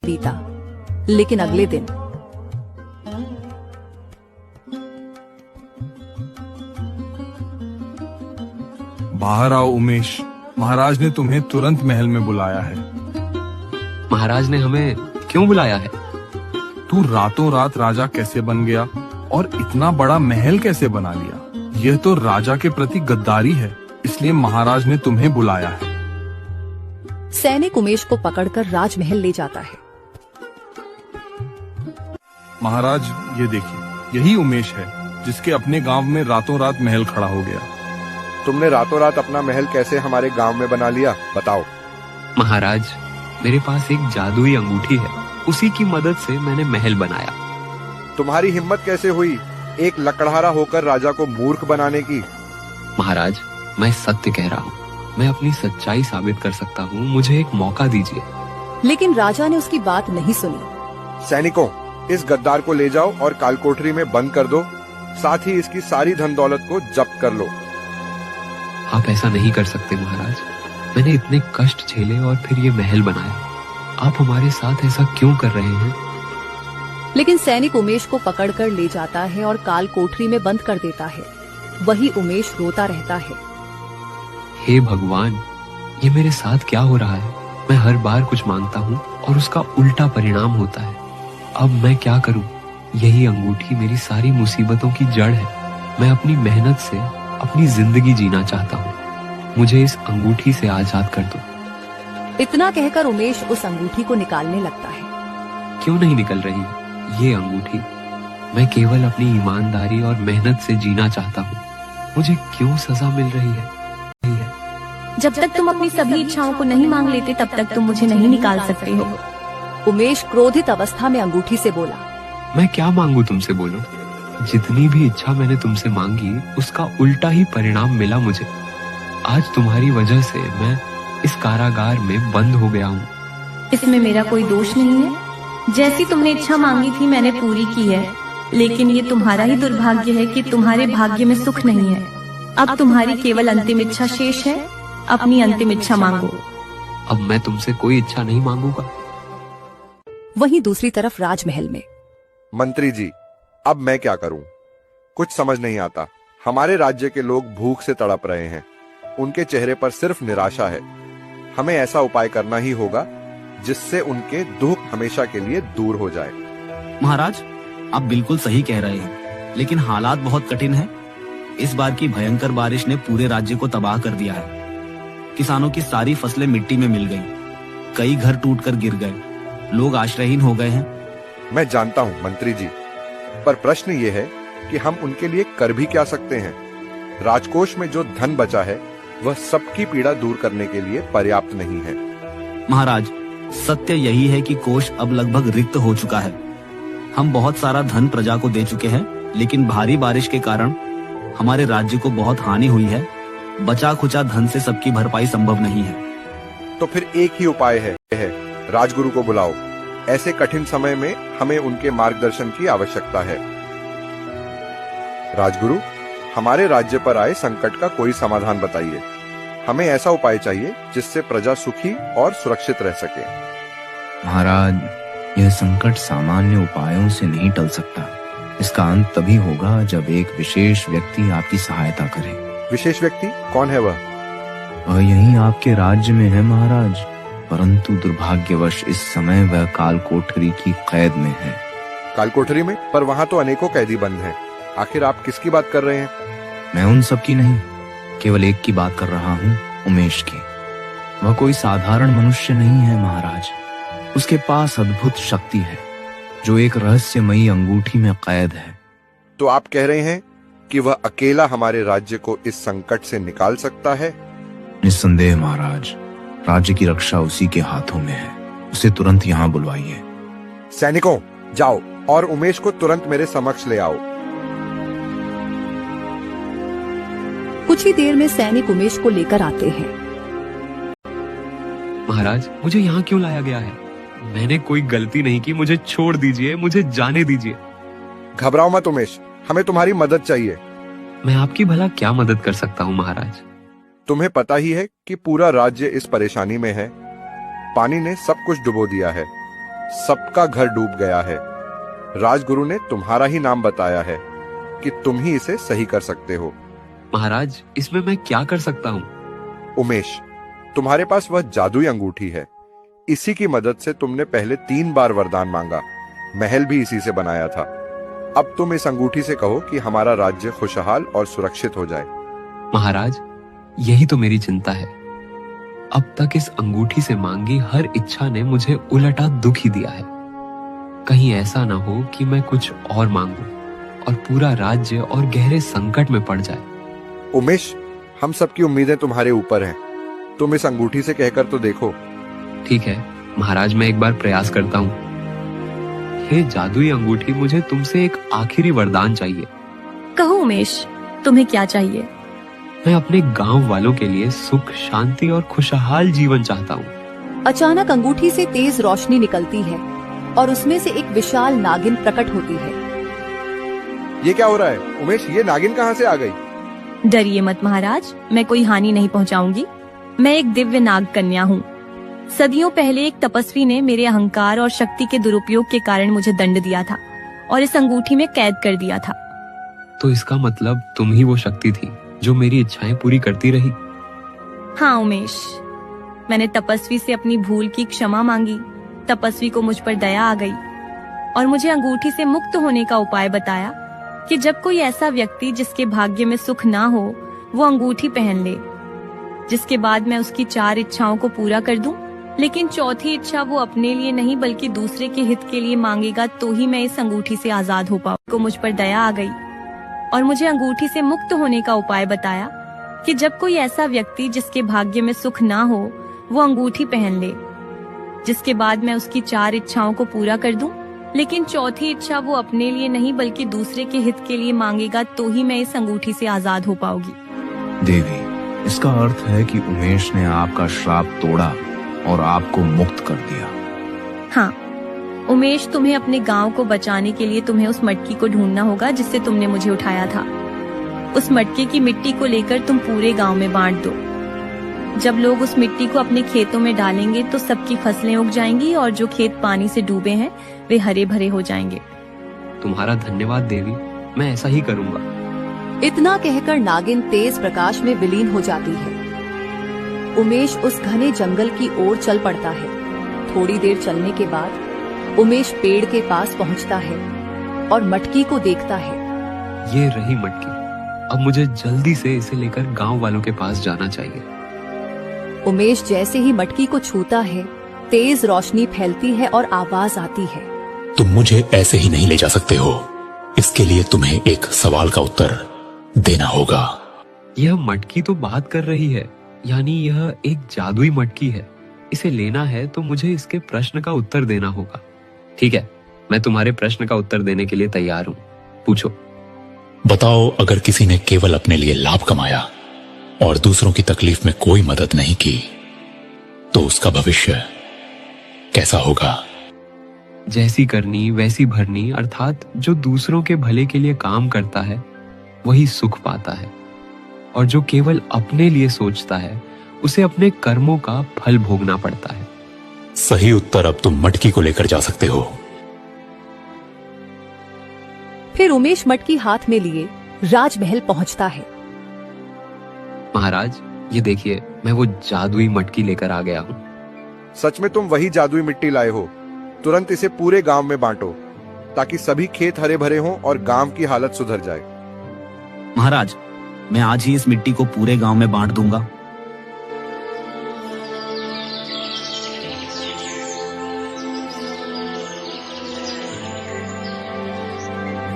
बीता। लेकिन अगले दिन बाहर आओ उमेश, महाराज ने तुम्हें तुरंत महल में बुलाया है। महाराज ने हमें क्यों बुलाया है? तू रातों रात राजा कैसे बन गया और इतना बड़ा महल कैसे बना लिया? यह तो राजा के प्रति गद्दारी है, इसलिए महाराज ने तुम्हें बुलाया है। सैनिक उमेश को पकड़कर राजमहल ले जाता है। महाराज ये देखिए, यही उमेश है जिसके अपने गांव में रातों रात महल खड़ा हो गया। तुमने रातों रात अपना महल कैसे हमारे गांव में बना लिया, बताओ। महाराज, मेरे पास एक जादुई अंगूठी है, उसी की मदद से मैंने महल बनाया। तुम्हारी हिम्मत कैसे हुई एक लकड़हारा होकर राजा को मूर्ख बनाने की? महाराज, मैं सत्य कह रहा हूँ, मैं अपनी सच्चाई साबित कर सकता हूँ, मुझे एक मौका दीजिए। लेकिन राजा ने उसकी बात नहीं सुनी। सैनिकों, इस गद्दार को ले जाओ और कालकोठरी में बंद कर दो, साथ ही इसकी सारी धन दौलत को जब्त कर लो। आप ऐसा नहीं कर सकते महाराज, मैंने इतने कष्ट झेले और फिर ये महल बनाया, आप हमारे साथ ऐसा क्यों कर रहे हैं? लेकिन सैनिक उमेश को पकड़कर ले जाता है और काल कोठरी में बंद कर देता है। वही उमेश रोता रहता है। हे भगवान, ये मेरे साथ क्या हो रहा है? मैं हर बार कुछ मांगता हूँ और उसका उल्टा परिणाम होता है। अब मैं क्या करूँ? यही अंगूठी मेरी सारी मुसीबतों की जड़ है। मैं अपनी मेहनत से अपनी जिंदगी जीना चाहता हूँ, मुझे इस अंगूठी से आजाद कर दो। इतना कहकर उमेश उस अंगूठी को निकालने लगता है। क्यों नहीं निकल रही ये अंगूठी? मैं केवल अपनी ईमानदारी और मेहनत से जीना चाहता हूँ, मुझे क्यों सजा मिल रही है? जब तक तुम अपनी सभी इच्छाओं को नहीं मांग लेते तब तक तुम मुझे नहीं निकाल सकते हो। उमेश क्रोधित अवस्था में अंगूठी से बोला। मैं क्या मांगू तुमसे, बोलो। जितनी भी इच्छा मैंने तुमसे मांगी उसका उल्टा ही परिणाम मिला मुझे। आज तुम्हारी वजह से मैं इस कारागार में बंद हो गया हूँ। इसमें मेरा कोई दोष नहीं है। जैसी तुमने इच्छा मांगी थी मैंने पूरी की है, लेकिन ये तुम्हारा ही दुर्भाग्य है कि तुम्हारे भाग्य में सुख नहीं है। अब तुम्हारी केवल अंतिम इच्छा शेष है, अपनी अंतिम इच्छा मांगो। अब मैं तुमसे कोई इच्छा नहीं मांगूंगा। वहीं दूसरी तरफ राजमहल में मंत्री जी, अब मैं क्या करूं? कुछ समझ नहीं आता। हमारे राज्य के लोग भूख से तड़प रहे हैं, उनके चेहरे पर सिर्फ निराशा है। हमें ऐसा उपाय करना ही होगा जिससे उनके दुख हमेशा के लिए दूर हो जाए। महाराज, आप बिल्कुल सही कह रहे हैं, लेकिन हालात बहुत कठिन हैं। इस बार की भयंकर बारिश ने पूरे राज्य को तबाह कर दिया है। किसानों की सारी फसलें मिट्टी में मिल गईं, कई घर टूटकर गिर गए, लोग आश्रयहीन हो गए हैं। मैं जानता हूं मंत्री जी, पर प्रश्न ये है कि हम उनके लिए कर भी क्या सकते हैं? राजकोष में जो धन बचा है वह सबकी पीड़ा दूर करने के लिए पर्याप्त नहीं है। महाराज, सत्य यही है कि कोष अब लगभग रिक्त हो चुका है। हम बहुत सारा धन प्रजा को दे चुके हैं, लेकिन भारी बारिश के कारण हमारे राज्य को बहुत हानि हुई है। बचा खुचा धन से सबकी भरपाई संभव नहीं है। तो फिर एक ही उपाय है, राजगुरु को बुलाओ। ऐसे कठिन समय में हमें उनके मार्गदर्शन की आवश्यकता है। राजगुरु, हमारे राज्य पर आए संकट का कोई समाधान बताइए। हमें ऐसा उपाय चाहिए जिससे प्रजा सुखी और सुरक्षित रह सके। महाराज, यह संकट सामान्य उपायों से नहीं टल सकता। इसका अंत तभी होगा जब एक विशेष व्यक्ति आपकी सहायता करे। विशेष व्यक्ति कौन है वह? यही आपके राज्य में है महाराज, परंतु दुर्भाग्यवश इस समय वह कालकोठरी की कैद में है। कालकोठरी में? पर वहाँ तो अनेकों कैदी बंद हैं। आखिर आप किसकी बात कर रहे हैं? मैं उन सब की नहीं, केवल एक की बात कर रहा हूँ, उमेश की। वह कोई साधारण मनुष्य नहीं है महाराज। उसके पास अद्भुत शक्ति है जो एक रहस्यमयी अंगूठी में कैद है। तो आप कह रहे हैं कि वह अकेला हमारे राज्य को इस संकट से निकाल सकता है? निस्संदेह महाराज, राज्य की रक्षा उसी के हाथों में है। उसे तुरंत यहाँ बुलवाइए। सैनिकों, जाओ और उमेश को तुरंत मेरे समक्ष ले आओ। कुछ ही देर में सैनिक उमेश को लेकर आते हैं। महाराज, मुझे यहाँ क्यों लाया गया है? मैंने कोई गलती नहीं की, मुझे छोड़ दीजिए, मुझे जाने दीजिए। घबराओ मत उमेश, हमें तुम्हारी मदद चाहिए। मैं आपकी भला क्या मदद कर सकता हूँ महाराज? तुम्हें पता ही है कि पूरा राज्य इस परेशानी में है। पानी ने सब कुछ डुबो दिया है। सबका घर डूब गया है। राजगुरु ने तुम्हारा ही नाम बताया है कि तुम ही इसे सही कर सकते हो। महाराज, इसमें मैं क्या कर सकता हूँ? उमेश, तुम्हारे पास वह जादुई अंगूठी है। इसी की मदद से तुमने पहले 3 बार वरदान मांगा, महल भी इसी से बनाया था। अब तुम इस अंगूठी से कहो कि हमारा राज्य खुशहाल और सुरक्षित हो जाए। महाराज, यही तो मेरी चिंता है। अब तक इस अंगूठी से मांगी हर इच्छा ने मुझे उलटा दुख ही दिया है। कहीं ऐसा ना हो कि मैं कुछ और मांगूं और पूरा राज्य और गहरे संकट में पड़ जाए। उमेश, हम सबकी उम्मीदें तुम्हारे ऊपर हैं। तुम इस अंगूठी से कहकर तो देखो। ठीक है महाराज, मैं एक बार प्रयास करता हूँ। हे जादुई अंगूठी, मुझे तुमसे एक आखिरी वरदान चाहिए। कहो उमेश, तुम्हें क्या चाहिए? मैं अपने गांव वालों के लिए सुख, शांति और खुशहाल जीवन चाहता हूँ। अचानक अंगूठी से तेज रोशनी निकलती है और उसमें से एक विशाल नागिन प्रकट होती है। ये क्या हो रहा है? उमेश, ये नागिन कहाँ से आ गई? डरिए मत महाराज, मैं कोई हानि नहीं पहुंचाऊंगी। मैं एक दिव्य नाग कन्या हूँ। सदियों पहले एक तपस्वी ने मेरे अहंकार और शक्ति के दुरुपयोग के कारण मुझे दंड दिया था और इस अंगूठी में कैद कर दिया था। तो इसका मतलब तुम ही वो शक्ति थी जो मेरी इच्छाएं पूरी करती रही। हाँ उमेश, मैंने तपस्वी से अपनी भूल की क्षमा मांगी। तपस्वी को मुझ पर दया आ गई और मुझे अंगूठी से मुक्त होने का उपाय बताया कि जब कोई ऐसा व्यक्ति जिसके भाग्य में सुख ना हो वो अंगूठी पहन ले, जिसके बाद मैं उसकी 4 इच्छाओं को पूरा कर दूं, लेकिन चौथी इच्छा वो अपने लिए नहीं बल्कि दूसरे के हित के लिए मांगेगा, तो ही मैं इस अंगूठी से आजाद हो पाऊं। को मुझ पर दया आ गई और मुझे अंगूठी से मुक्त होने का उपाय बताया कि जब कोई ऐसा व्यक्ति जिसके भाग्य में सुख ना हो वो अंगूठी पहन ले, जिसके बाद मैं उसकी 4 इच्छाओं को पूरा कर दूं, लेकिन चौथी इच्छा वो अपने लिए नहीं बल्कि दूसरे के हित के लिए मांगेगा, तो ही मैं इस अंगूठी से आजाद हो पाऊंगी। देवी, इसका अर्थ है कि उमेश ने आपका श्राप तोड़ा और आपको मुक्त कर दिया। हाँ उमेश, तुम्हें अपने गांव को बचाने के लिए तुम्हें उस मटकी को ढूंढना होगा जिससे तुमने मुझे उठाया था। उस मटके की मिट्टी को लेकर तुम पूरे गांव में बांट दो। जब लोग उस मिट्टी को अपने खेतों में डालेंगे तो सबकी फसलें उग जाएंगी और जो खेत पानी से डूबे हैं वे हरे भरे हो जाएंगे। तुम्हारा धन्यवाद देवी, मैं ऐसा ही करूँगा। इतना कहकर नागिन तेज प्रकाश में विलीन हो जाती है। उमेश उस घने जंगल की ओर चल पड़ता है। थोड़ी देर चलने के बाद उमेश पेड़ के पास पहुंचता है और मटकी को देखता है। ये रही मटकी। अब मुझे जल्दी से इसे लेकर गांव वालों के पास जाना चाहिए। उमेश जैसे ही मटकी को छूता है, तेज रोशनी फैलती है और आवाज आती है। तुम मुझे ऐसे ही नहीं ले जा सकते हो। इसके लिए तुम्हें एक सवाल का उत्तर देना होगा। यह मटकी तो बात कर रही है, यानी यह एक जादुई मटकी है। इसे लेना है तो मुझे इसके प्रश्न का उत्तर देना होगा। ठीक है, मैं तुम्हारे प्रश्न का उत्तर देने के लिए तैयार हूँ। पूछो। बताओ, अगर किसी ने केवल अपने लिए लाभ कमाया और दूसरों की तकलीफ में कोई मदद नहीं की, तो उसका भविष्य कैसा होगा? जैसी करनी वैसी भरनी, अर्थात जो दूसरों के भले के लिए काम करता है वही सुख पाता है, और जो केवल अपने लिए सोचता है उसे अपने कर्मों का फल भोगना पड़ता है। सही उत्तर। अब तुम मटकी को लेकर जा सकते हो। फिर उमेश मटकी हाथ में लिए राजमहल पहुंचता है। महाराज, ये देखिए, मैं वो जादुई मटकी लेकर आ गया हूँ। सच में तुम वही जादुई मिट्टी लाए हो? तुरंत इसे पूरे गांव में बांटो ताकि सभी खेत हरे भरे हों और गांव की हालत सुधर जाए। महाराज, मैं आज ही इस मिट्टी को पूरे गांव में बांट दूंगा।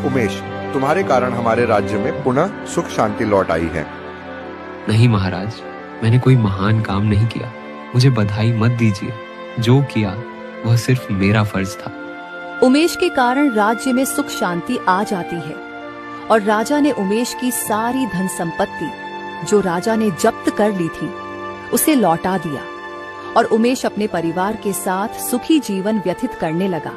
उमेश, तुम्हारे कारण हमारे राज्य में पुनः सुख शांति लौट आई है। नहीं महाराज, मैंने कोई महान काम नहीं किया। मुझे बधाई मत दीजिए। जो किया वह सिर्फ मेरा फर्ज था। उमेश के कारण राज्य में सुख शांति आ जाती है और राजा ने उमेश की सारी धन संपत्ति जो राजा ने जब्त कर ली थी उसे लौटा दिया और उमेश अपने परिवार के साथ सुखी जीवन व्यतीत करने लगा।